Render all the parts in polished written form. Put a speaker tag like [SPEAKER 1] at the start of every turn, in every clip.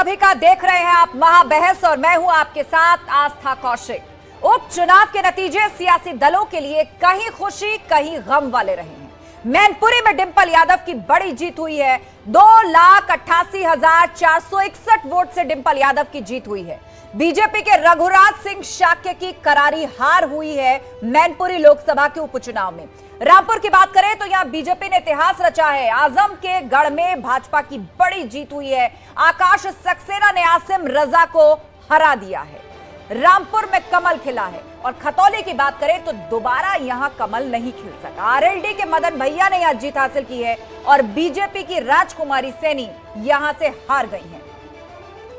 [SPEAKER 1] सभी का देख रहे हैं आप महाबहस और मैं हूं आपके साथ आस्था कौशिक। उपचुनाव के नतीजे सियासी दलों के लिए कहीं खुशी कहीं गम वाले रहे हैं। मैनपुरी में डिंपल यादव की बड़ी जीत हुई है। 2,88,461 वोट से डिंपल यादव की जीत हुई है। बीजेपी के रघुराज सिंह शाक्य की करारी हार हुई है मैनपुरी लोकसभा के उपचुनाव में। रामपुर की बात करें तो यहां बीजेपी ने इतिहास रचा है। आजम के गढ़ में भाजपा की बड़ी जीत हुई है। आकाश सक्सेना ने आसिम रजा को हरा दिया है। रामपुर में कमल खिला है। और खतौली की बात करें तो दोबारा यहां कमल नहीं खिल सका। आरएलडी के मदन भैया ने यहां जीत हासिल की है और बीजेपी की राजकुमारी सैनी यहां से हार गई हैं।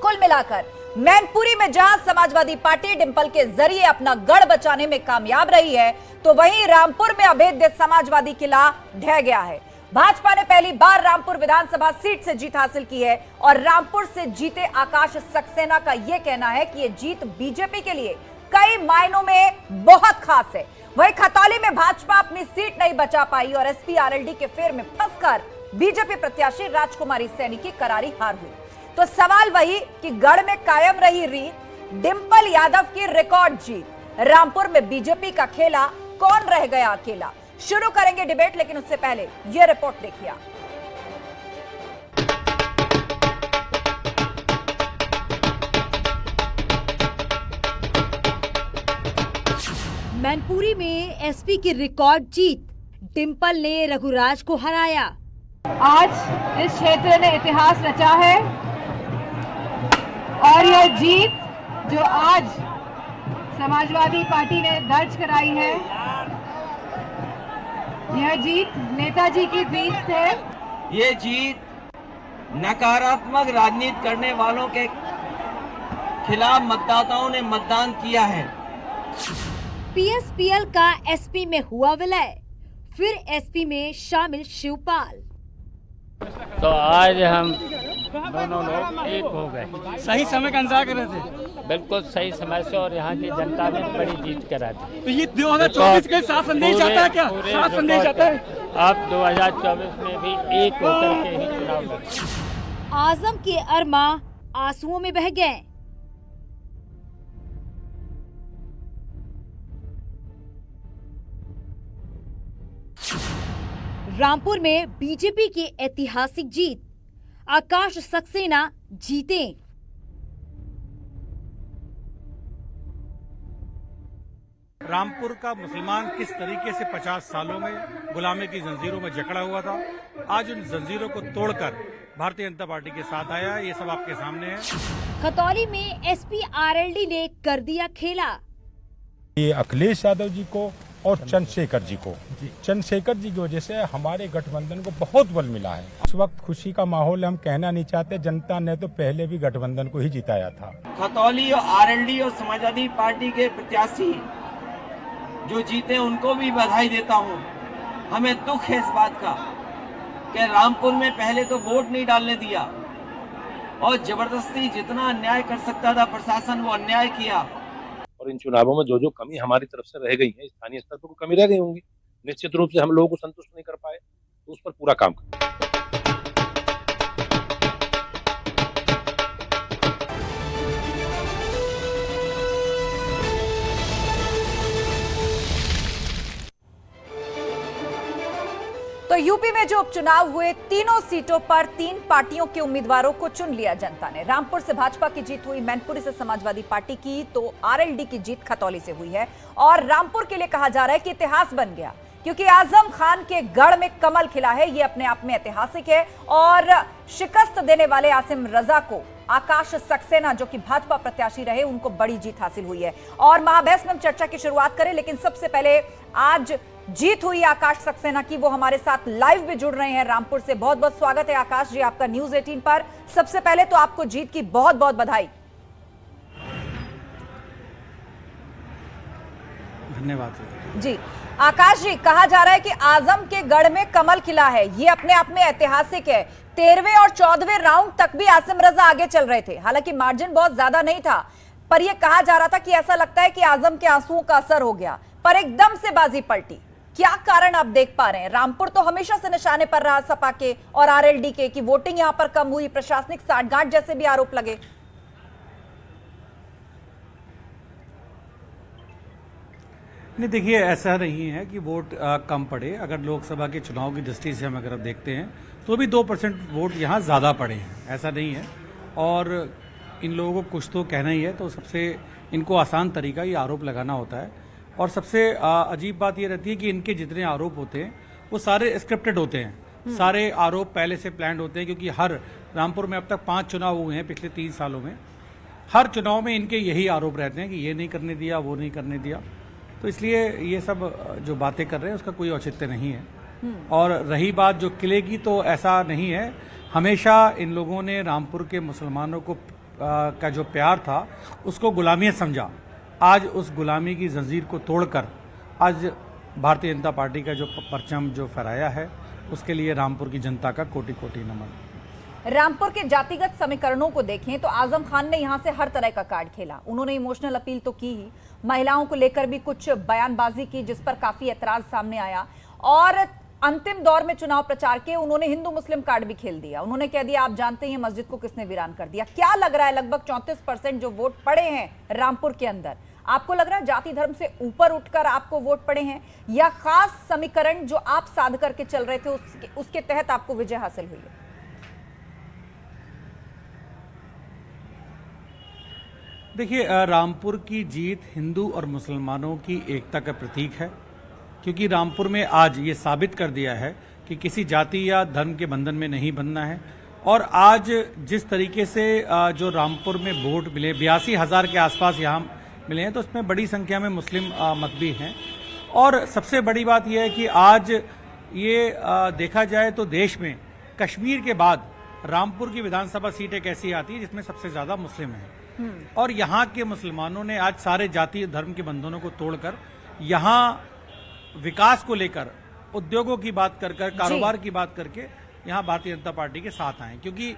[SPEAKER 1] कुल मिलाकर मैनपुरी में जहां समाजवादी पार्टी डिंपल के जरिए अपना गढ़ बचाने में कामयाब रही है, तो वहीं रामपुर में अभेद्य समाजवादी किला ढह गया है। भाजपा ने पहली बार रामपुर विधानसभा सीट से जीत हासिल की है और रामपुर से जीते आकाश सक्सेना का यह कहना है कि यह जीत बीजेपी के लिए कई मायनों में बहुत खास है। वहीं खतौली में भाजपा अपनी सीट नहीं बचा पाई और एसपी आरएलडी के फेर में फंसकर बीजेपी प्रत्याशी राजकुमारी सैनी की करारी हार हुई। तो सवाल वही कि गढ़ में कायम रही रीत, डिंपल यादव की रिकॉर्ड जीत, रामपुर में बीजेपी का खेला, कौन रह गया अकेला? शुरू करेंगे डिबेट, लेकिन उससे पहले यह रिपोर्ट देखिए।
[SPEAKER 2] मैनपुरी में एसपी की रिकॉर्ड जीत, डिंपल ने रघुराज को हराया।
[SPEAKER 3] आज इस क्षेत्र ने इतिहास रचा है और यह जीत जो आज समाजवादी पार्टी ने दर्ज कराई है, यह जीत नेताजी की जीत है।
[SPEAKER 4] ये जीत नकारात्मक राजनीति करने वालों के खिलाफ मतदाताओं ने मतदान किया है।
[SPEAKER 2] पीएसपीएल का एसपी में हुआ विलय, फिर एसपी में शामिल शिवपाल।
[SPEAKER 5] तो आज हम दोनों लोग एक हो गए।
[SPEAKER 6] सही समय का इंतजार कर रहे थे।
[SPEAKER 5] बिल्कुल सही समय से, और यहाँ की जनता ने बड़ी जीत करा दी।
[SPEAKER 6] तो ये 2024 के साफ संदेश आता है क्या? साफ संदेश आता है।
[SPEAKER 5] अब 2024 में भी एक होकर के ही चुनाव लड़ेंगे।
[SPEAKER 2] आजम के अरमा आंसुओं में बह गए। रामपुर में बीजेपी की ऐतिहासिक जीत, आकाश सक्सेना जीते।
[SPEAKER 6] रामपुर का मुसलमान किस तरीके से 50 सालों में गुलामी की जंजीरों में जकड़ा हुआ था, आज उन जंजीरों को तोड़कर भारतीय जनता पार्टी के साथ आया, ये सब आपके सामने है।
[SPEAKER 2] खतौली में एसपी आरएलडी ने कर दिया खेला।
[SPEAKER 7] ये अखिलेश यादव जी को और चंद्रशेखर जी को, चंद्रशेखर जी की वजह से हमारे गठबंधन को बहुत बल मिला है। इस वक्त खुशी का माहौल हम कहना नहीं चाहते, जनता ने तो पहले भी गठबंधन को ही जिताया था।
[SPEAKER 4] खतौली और आरएलडी और समाजवादी पार्टी के प्रत्याशी जो जीते उनको भी बधाई देता हूं। हमें दुख है इस बात का कि रामपुर में पहले तो वोट नहीं डालने दिया और जबरदस्ती जितना अन्याय कर सकता था प्रशासन वो अन्याय किया।
[SPEAKER 8] और इन चुनावों में जो जो कमी हमारी तरफ से रह गई है, स्थानीय स्तर पर कोई कमी रह गई होंगी, निश्चित रूप से हम लोगों को संतुष्ट नहीं कर पाए, तो उस पर पूरा काम करें।
[SPEAKER 1] तो यूपी में जो उपचुनाव हुए, तीनों सीटों पर 3 पार्टियों के उम्मीदवारों को चुन लिया जनता ने। रामपुर से भाजपा की जीत हुई, मैनपुरी से समाजवादी पार्टी की, तो आरएलडी की जीत खतौली से हुई है। और रामपुर के लिए कहा जा रहा है कि इतिहास बन गया, क्योंकि आजम खान के गढ़ में कमल खिला है। ये अपने आप में ऐतिहासिक है। और शिकस्त देने वाले आसिम रजा को आकाश सक्सेना, जो कि भाजपा प्रत्याशी रहे, उनको बड़ी जीत हासिल हुई है। और महाबहस में हम चर्चा की शुरुआत करें, लेकिन सबसे पहले आज जीत हुई आकाश सक्सेना की, वो हमारे साथ लाइव भी जुड़ रहे हैं रामपुर से। बहुत बहुत स्वागत है आकाश जी आपका न्यूज 18 पर। सबसे पहले तो आपको जीत की बहुत बहुत बधाई।
[SPEAKER 6] धन्यवाद
[SPEAKER 1] जी आकाश जी, कहा जा रहा है कि आजम के गढ़ में कमल खिला है, ये अपने आप में ऐतिहासिक है। 13वें और 14वें राउंड तक भी आसिम रजा आगे चल रहे थे, हालांकि मार्जिन बहुत ज्यादा नहीं था, पर यह कहा जा रहा था कि ऐसा लगता है कि आजम के आंसुओं का असर हो गया, पर एकदम से बाजी पलटी। क्या कारण आप देख पा रहे हैं? रामपुर तो हमेशा से निशाने पर रहा सपा के और आरएलडी के कि वोटिंग यहां पर कम हुई, प्रशासनिक साठगांठ जैसे भी आरोप लगे।
[SPEAKER 6] नहीं, देखिए, ऐसा नहीं है कि वोट कम पड़े। अगर लोकसभा के चुनाव की दृष्टि से हम अगर देखते हैं तो भी 2% वोट यहाँ ज़्यादा पड़े हैं, ऐसा नहीं है। और इन लोगों को कुछ तो कहना ही है, तो सबसे इनको आसान तरीका ये आरोप लगाना होता है। और सबसे अजीब बात ये रहती है कि इनके जितने आरोप होते हैं वो सारे स्क्रिप्टेड होते हैं, सारे आरोप पहले से प्लान्ड होते हैं। क्योंकि हर रामपुर में अब तक 5 चुनाव हुए हैं पिछले 3 सालों में, हर चुनाव में इनके यही आरोप रहते हैं कि ये नहीं करने दिया, वो नहीं करने दिया। तो इसलिए ये सब जो बातें कर रहे हैं उसका कोई औचित्य नहीं है। और रही बात जो किले की, तो ऐसा नहीं है। हमेशा इन लोगों ने रामपुर के मुसलमानों को का जो प्यार था उसको गुलामियत समझा। आज उस गुलामी की जंजीर को तोड़कर आज भारतीय जनता पार्टी का जो परचम जो फहराया है, उसके लिए रामपुर की जनता का कोटि कोटि नमन।
[SPEAKER 1] रामपुर के जातिगत समीकरणों को देखें तो आजम खान ने यहां से हर तरह का कार्ड खेला। उन्होंने इमोशनल अपील तो की ही, महिलाओं को लेकर भी कुछ बयानबाजी की जिस पर काफी ऐतराज सामने आया, और अंतिम दौर में चुनाव प्रचार के उन्होंने हिंदू मुस्लिम कार्ड भी खेल दिया। उन्होंने कह दिया, आप जानते हैं मस्जिद को किसने वीरान कर दिया। क्या लग रहा है, लगभग 34% जो वोट पड़े हैं रामपुर के अंदर, आपको लग रहा है जाति धर्म से ऊपर उठकर आपको वोट पड़े हैं, या खास समीकरण जो आप साध करके चल रहे थे उसके तहत आपको विजय हासिल हुई है?
[SPEAKER 6] देखिए, रामपुर की जीत हिंदू और मुसलमानों की एकता का प्रतीक है। क्योंकि रामपुर में आज ये साबित कर दिया है कि किसी जाति या धर्म के बंधन में नहीं बनना है। और आज जिस तरीके से जो रामपुर में वोट मिले, 82,000 के आसपास यहाँ मिले हैं, तो उसमें बड़ी संख्या में मुस्लिम मत भी हैं। और सबसे बड़ी बात यह है कि आज ये देखा जाए तो देश में कश्मीर के बाद रामपुर की विधानसभा सीट एक ऐसी आती है जिसमें सबसे ज्यादा मुस्लिम हैं। और यहाँ के मुसलमानों ने आज सारे जाति धर्म के बंधनों को तोड़कर यहाँ विकास को लेकर, उद्योगों की बात कर कारोबार की बात करके यहाँ भारतीय जनता पार्टी के साथ आए। क्योंकि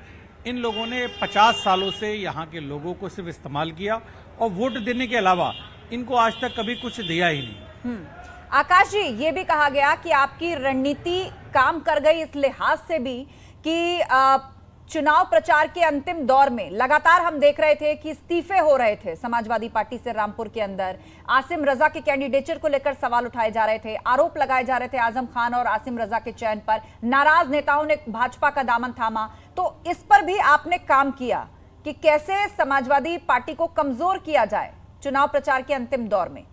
[SPEAKER 6] इन लोगों ने 50 सालों से यहाँ के लोगों को सिर्फ इस्तेमाल किया और वोट देने के अलावा इनको आज तक कभी कुछ दिया ही नहीं।
[SPEAKER 1] आकाश जी, ये भी कहा गया कि आपकी रणनीति काम कर गई इस लिहाज से भी कि चुनाव प्रचार के अंतिम दौर में लगातार हम देख रहे थे कि इस्तीफे हो रहे थे समाजवादी पार्टी से रामपुर के अंदर। आसिम रजा के कैंडिडेचर को लेकर सवाल उठाए जा रहे थे, आरोप लगाए जा रहे थे आजम खान और आसिम रजा के चयन पर। नाराज नेताओं ने भाजपा का दामन थामा। तो इस पर भी आपने काम किया कि कैसे समाजवादी पार्टी को कमजोर किया जाए चुनाव प्रचार के अंतिम दौर में।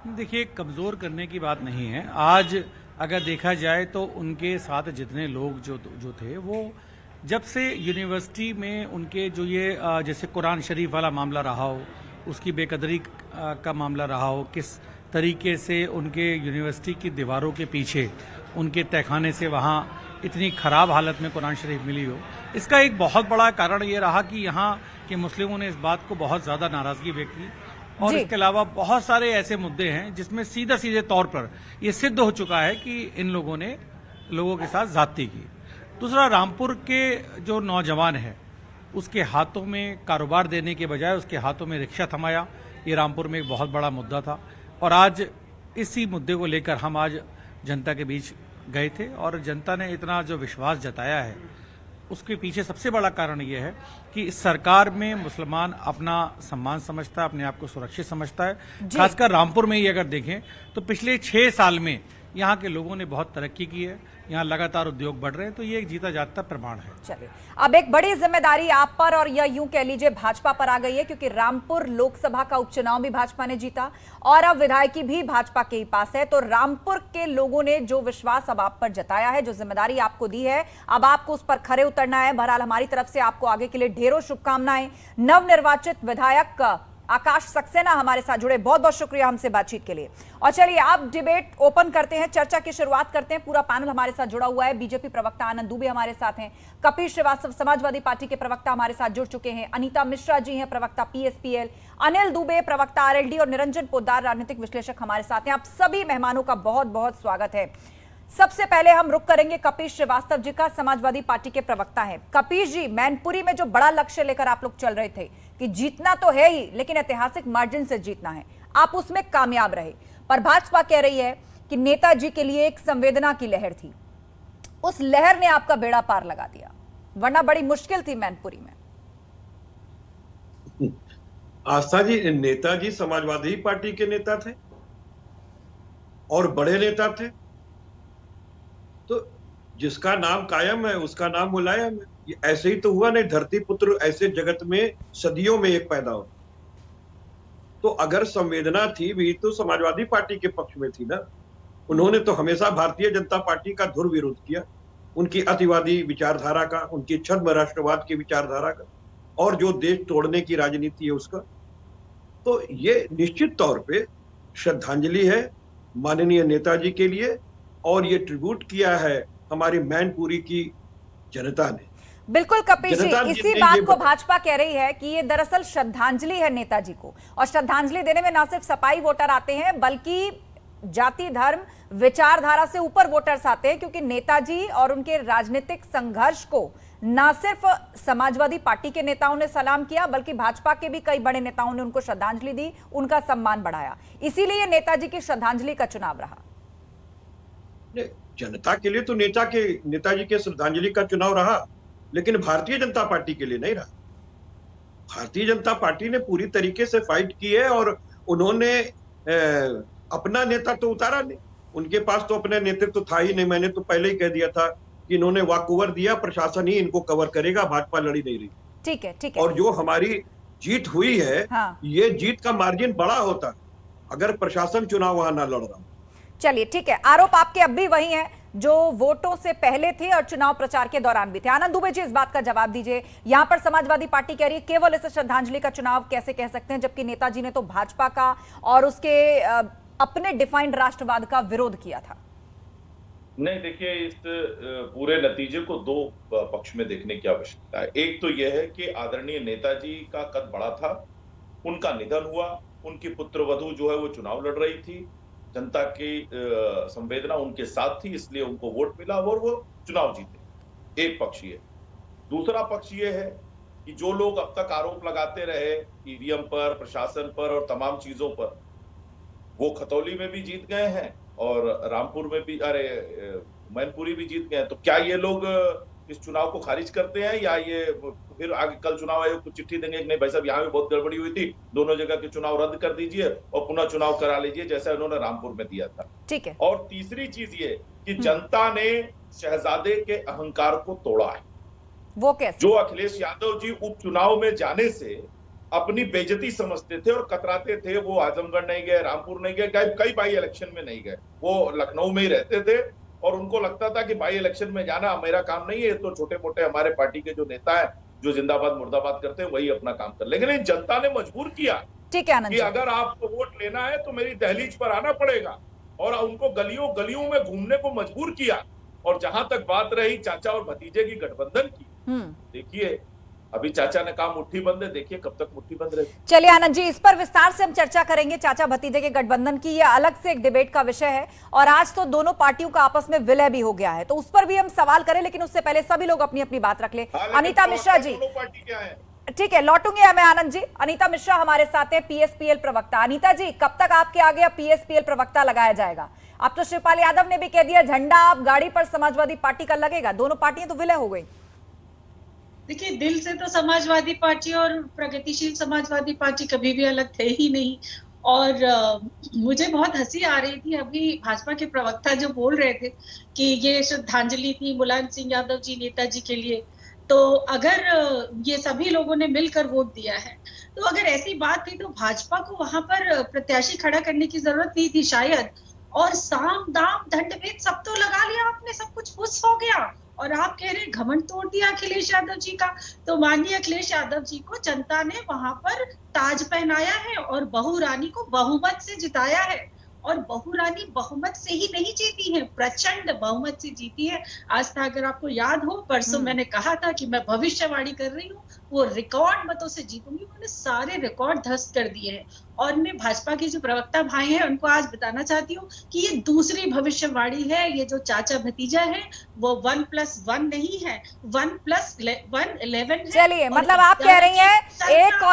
[SPEAKER 6] देखिए, कमजोर करने की बात नहीं है। आज अगर देखा जाए तो उनके साथ जितने लोग जो थे, वो जब से यूनिवर्सिटी में उनके जो ये जैसे कुरान शरीफ वाला मामला रहा हो, उसकी बेकदरी का मामला रहा हो, किस तरीके से उनके यूनिवर्सिटी की दीवारों के पीछे उनके तहखाने से वहाँ इतनी खराब हालत में कुरान शरीफ मिली हो, इसका एक बहुत बड़ा कारण ये रहा कि यहाँ के मुस्लिमों ने इस बात को बहुत ज़्यादा नाराज़गी व्यक्त की। और इसके अलावा बहुत सारे ऐसे मुद्दे हैं जिसमें सीधे तौर पर यह सिद्ध हो चुका है कि इन लोगों ने लोगों के साथ जाती की। दूसरा, रामपुर के जो नौजवान है उसके हाथों में कारोबार देने के बजाय उसके हाथों में रिक्शा थमाया, ये रामपुर में एक बहुत बड़ा मुद्दा था। और आज इसी मुद्दे को लेकर हम आज जनता के बीच गए थे और जनता ने इतना जो विश्वास जताया है, उसके पीछे सबसे बड़ा कारण यह है कि इस सरकार में मुसलमान अपना सम्मान समझता है, अपने आप को सुरक्षित समझता है। खासकर रामपुर में ही अगर देखें तो पिछले 6 साल में यहाँ के लोगों ने बहुत तरक्की की है, यहाँ लगातार उद्योग बढ़ रहे हैं, तो ये एक जीता जागता प्रमाण है।
[SPEAKER 1] चलिए, अब एक बड़ी जिम्मेदारी आप पर और या यूं कह लीजिए भाजपा पर आ गई है, क्योंकि रामपुर लोकसभा का उपचुनाव भी भाजपा ने जीता और अब विधायकी भी भाजपा के ही पास है। तो रामपुर के लोगों ने जो विश्वास अब आप पर जताया है, जो जिम्मेदारी आपको दी है, अब आपको उस पर खरे उतरना है। बहरहाल हमारी तरफ से आपको आगे के लिए ढेरों शुभकामनाएं। नवनिर्वाचित विधायक आकाश सक्सेना हमारे साथ जुड़े, बहुत बहुत शुक्रिया हमसे बातचीत के लिए। और चलिए आप डिबेट ओपन करते हैं, चर्चा की शुरुआत करते हैं। पूरा पैनल हमारे साथ जुड़ा हुआ है। बीजेपी प्रवक्ता आनंद दुबे हमारे साथ हैं, कपिल श्रीवास्तव समाजवादी पार्टी के प्रवक्ता हमारे साथ जुड़ चुके हैं, अनीता मिश्रा जी हैं प्रवक्ता पीएसपीएल, अनिल दुबे प्रवक्ता आरएलडी और निरंजन पोद्दार राजनीतिक विश्लेषक हमारे साथ हैं। आप सभी मेहमानों का बहुत बहुत स्वागत है। सबसे पहले हम रुख करेंगे कपिल श्रीवास्तव जी का, समाजवादी पार्टी के प्रवक्ता हैं। कपिल जी, मैनपुरी में जो बड़ा लक्ष्य लेकर आप लोग चल रहे थे, कि जीतना तो है ही, लेकिन ऐतिहासिक मार्जिन से जीतना है। आप उसमें कामयाब रहे। पर भाजपा कह रही है कि नेताजी के लिए एक संवेदना की लहर थी, उस लहर ने आपका बेड़ा पार लगा दिया, वरना बड़ी मुश्किल थी मैनपुरी में।
[SPEAKER 9] आस्था जी, नेताजी समाजवादी पार्टी के नेता थे और बड़े नेता थे, तो जिसका नाम कायम है उसका नाम मुलायम है। ये ऐसे ही तो हुआ नहीं, धरती पुत्र ऐसे जगत में सदियों में एक पैदा हो। तो अगर संवेदना थी भी तो समाजवादी पार्टी के पक्ष में थी ना। उन्होंने तो हमेशा भारतीय जनता पार्टी का धुर विरोध किया, उनकी अतिवादी विचारधारा का, उनकी छद्म राष्ट्रवाद की विचारधारा का, और जो देश तोड़ने की राजनीति है उसका। तो ये निश्चित तौर पे श्रद्धांजलि है माननीय नेताजी के लिए, और ये ट्रिब्यूट किया है हमारी मैनपुरी की जनता ने।
[SPEAKER 1] बिल्कुल कपिल जी, इसी बात को भाजपा कह रही है कि ये दरअसल श्रद्धांजलि है नेताजी को, और श्रद्धांजलि देने में न सिर्फ सपाई वोटर आते हैं बल्कि जाति धर्म विचारधारा से ऊपर वोटर्स आते हैं, क्योंकि नेताजी और उनके राजनीतिक संघर्ष को न सिर्फ समाजवादी पार्टी के नेताओं ने सलाम किया बल्कि भाजपा के भी कई बड़े नेताओं ने उनको श्रद्धांजलि दी, उनका सम्मान बढ़ाया। इसीलिए नेताजी की श्रद्धांजलि का चुनाव रहा।
[SPEAKER 9] जनता के लिए तो नेताजी के श्रद्धांजलि का चुनाव रहा, लेकिन भारतीय जनता पार्टी के लिए नहीं रहा। भारतीय जनता पार्टी ने पूरी तरीके से फाइट की है, और उन्होंने अपना नेता तो उतारा नहीं, उनके पास तो अपना नेतृत्व था ही नहीं। मैंने तो पहले ही कह दिया था कि इन्होंने वॉकओवर दिया, प्रशासन ही इनको कवर करेगा, भाजपा लड़ी नहीं रही।
[SPEAKER 1] ठीक है, ठीक है।
[SPEAKER 9] और जो हमारी जीत हुई है, हाँ। ये जीत का मार्जिन बड़ा होता अगर प्रशासन चुनाव वहां ना लड़ रहा।
[SPEAKER 1] चलिए ठीक है, आरोप आपके अब भी वही हैं जो वोटों से पहले थे और चुनाव प्रचार के दौरान भी थे। आनंद दुबे जी, इस बात का जवाब दीजिए। यहां पर समाजवादी पार्टी कह रही है केवल इसे श्रद्धांजलि का चुनाव कैसे कह सकते हैं, जबकि नेताजी ने तो भाजपा का और उसके अपने डिफाइंड राष्ट्रवाद का विरोध किया था।
[SPEAKER 10] नहीं, देखिए, इस पूरे नतीजे को दो पक्ष में देखने की आवश्यकता है। एक तो यह है कि आदरणीय नेताजी का कद बड़ा था, उनका निधन हुआ, उनकी पुत्रवधू जो है वो चुनाव लड़ रही थी, जनता की संवेदना उनके साथ थी, इसलिए उनको वोट मिला और वो चुनाव जीते। एक पक्ष ये। दूसरा पक्ष ये है कि जो लोग अब तक आरोप लगाते रहे ईवीएम पर, प्रशासन पर और तमाम चीजों पर, वो खतौली में भी जीत गए हैं और रामपुर में भी, मैनपुरी भी जीत गए हैं। तो क्या ये लोग इस चुनाव को खारिज करते हैं, या ये फिर आगे कल चुनाव आयोग को चिट्ठी देंगे कि नहीं भाई साहब, यहाँ भी बहुत गड़बड़ी हुई थी, दोनों जगह के चुनाव रद्द कर दीजिए और पुनः चुनाव करा लीजिए, जैसा उन्होंने रामपुर में दिया था।
[SPEAKER 1] ठीक है।
[SPEAKER 10] और तीसरी चीज ये कि जनता ने शहजादे के अहंकार को तोड़ा है।
[SPEAKER 1] वो कैसे?
[SPEAKER 10] जो अखिलेश यादव जी उपचुनाव में जाने से अपनी बेइज्जती समझते थे और कतराते थे, वो आजमगढ़ नहीं गए, रामपुर नहीं गए, कई बाई इलेक्शन में नहीं गए, वो लखनऊ में ही रहते थे और उनको लगता था कि बाई इलेक्शन में जाना मेरा काम नहीं है, तो छोटे मोटे हमारे पार्टी के जो नेता है जो जिंदाबाद मुर्दाबाद करते हैं वही अपना काम कर। लेकिन जनता ने मजबूर किया कि अगर आपको वोट लेना है तो मेरी दहलीज पर आना पड़ेगा, और उनको गलियों गलियों में घूमने को मजबूर किया। और जहां तक बात रही चाचा और भतीजे की गठबंधन की, देखिए अभी चाचा ने कहा मुट्ठी बंद है, देखिए कब तक मुट्ठी बंद रहेगी।
[SPEAKER 1] चलिए आनंद जी, इस पर विस्तार से हम चर्चा करेंगे। चाचा भतीजे के गठबंधन की यह अलग से एक डिबेट का विषय है, और आज तो दोनों पार्टियों का आपस में विलय भी हो गया है, तो उस पर भी हम सवाल करें, लेकिन उससे पहले सभी लोग अपनी अपनी बात रख ले। अनीता मिश्रा जी, ठीक है, लौटूंगी मैं आनंद जी। अनीता मिश्रा हमारे साथ है, पीएसपीएल प्रवक्ता। अनीता जी, कब तक आपके आगे अब पीएसपीएल प्रवक्ता लगाया जाएगा? अब तो शिवपाल यादव ने भी कह दिया झंडा आप गाड़ी पर समाजवादी पार्टी का लगेगा, दोनों पार्टियां तो विलय हो गई।
[SPEAKER 11] देखिए, दिल से तो समाजवादी पार्टी और प्रगतिशील समाजवादी पार्टी कभी भी अलग थे ही नहीं। और मुझे बहुत हंसी आ रही थी अभी भाजपा के प्रवक्ता जो बोल रहे थे कि ये श्रद्धांजलि थी मुलायम सिंह यादव जी नेताजी के लिए। तो अगर ये सभी लोगों ने मिलकर वोट दिया है, तो अगर ऐसी बात थी तो भाजपा को वहां पर प्रत्याशी खड़ा करने की जरूरत नहीं थी शायद। और साम दाम दंड भेद सब तो लगा लिया आपने, सब कुछ फुस हो गया, और आप कह रहे घमंड तोड़ दिया अखिलेश यादव जी का। तो माननीय अखिलेश यादव जी को जनता ने वहां पर ताज पहनाया है और बहू रानी को बहुमत से जिताया है। और बहू रानी बहुमत से ही नहीं जीती है, प्रचंड बहुमत से जीती है। आस्था, अगर आपको याद हो, परसों मैंने कहा था कि मैं भविष्यवाणी कर रही हूँ, वो रिकॉर्ड मतों से जीतूंगी। उन्होंने सारे रिकॉर्ड ध्वस्त कर दिए हैं। और मैं भाजपा के जो प्रवक्ता भाई हैं उनको आज बताना चाहती हूँ कि ये दूसरी भविष्यवाणी है। ये जो चाचा भतीजा है वो 1+1 नहीं है, 1+1 11 है।
[SPEAKER 1] चलिए, मतलब आप कह रही हैं एक और